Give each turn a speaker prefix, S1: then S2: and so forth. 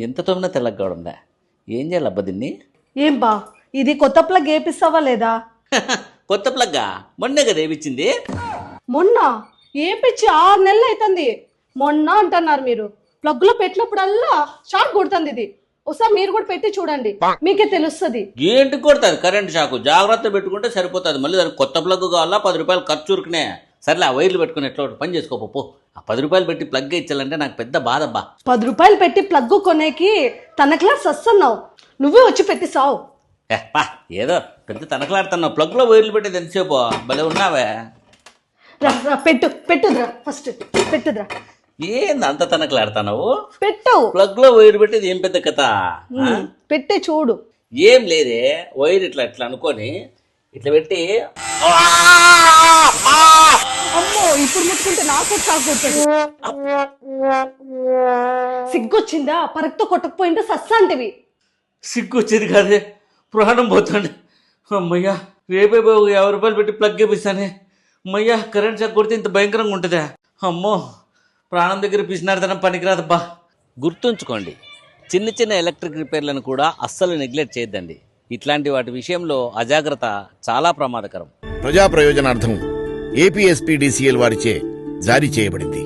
S1: ఎంత తోమినా తెల్లగా ఉందా? ఏం చేయాలి అబ్బా దీన్ని?
S2: ఏం బా ఇది కొత్త ప్లగ్ ఏపిస్తావా లేదా?
S1: కొత్త ప్లగ్గా మొన్నే కదా ఏపిచ్చింది.
S2: మొన్న ఏపిచ్చి 6 నెలలు అవుతుంది. మొన్న అంటున్నారు మీరు. ప్లగ్ లో పెట్టినప్పుడల్లా షాక్ కొడుతుంది ఇది. ఒకసారి మీరు కూడా పెట్టి చూడండి, మీకే తెలుస్తుంది.
S1: ఏంటి కొడతారు కరెంట్ షాకు? జాగ్రత్త పెట్టుకుంటే సరిపోతుంది. మళ్ళీ దానికి కొత్త ప్లగ్ కావాలా? 10 రూపాయలు ఖర్చు ఉరికినే. సర్లే, ఆ వైర్లు పెట్టుకుని ఎట్లా పని చేసుకోపో. ఆ 10 రూపాయలు పెట్టి ప్లగ్ ఇచ్చాలంటే నాకు పెద్ద బాధబ్బా.
S2: 10 రూపాయలు పెట్టి ప్లగ్ కొనేకి తనకలా సస్తున్నావు. నువ్వే వచ్చి పెట్టిస్తావు.
S1: ఏదో పెద్ద తనకలాడుతున్నావు. ప్లగ్ లో వైర్లు పెట్టేది ఎంతసేపు? భలే ఉన్నావే.
S2: పెట్టుద్రా ఫస్ట్ పెట్టుద్రా.
S1: ఏంది అంత తనకలాడుతున్నావు?
S2: పెట్టు.
S1: ప్లగ్ లో వైర్ పెట్టేది ఏం పెద్ద కథ?
S2: పెట్టి చూడు.
S1: ఏం లేదే, వైర్ ఇట్లా ఇట్లా అనుకొని ఇట్లా పెట్టి.
S2: అమ్మో, ఇప్పుడు ముట్టుకుంటే నాకు షాక్ కొడుతుంది. సిగ్గొచ్చిందా? పరక్తో కొట్టకపోయింటే సస్సాంటివి.
S1: సిగ్గు వచ్చేది కాదే, ప్రాణం పోతాండి. అమ్మయ్యా, రేపే 50 రూపాయలు పెట్టి ప్లగ్ వేపిస్తానే. అమ్మయ్యా, కరెంట్ షాక్ కొడితే ఇంత భయంకరంగా ఉంటుందా? అమ్మో, ప్రాణం దగ్గర పిసినార్తనం పనికిరాదబ్బా. గుర్తుంచుకోండి, చిన్న చిన్న ఎలక్ట్రిక్ రిపేర్లను కూడా అస్సలు నెగ్లెక్ట్ చేయొద్దండి. ఇట్లాంటి వాటి విషయంలో అజాగ్రత్త చాలా ప్రమాదకరం.
S3: ప్రజా ప్రయోజనార్థం ఏపీఎస్పీడీసీఎల్ వారిచే జారీ చేయబడింది.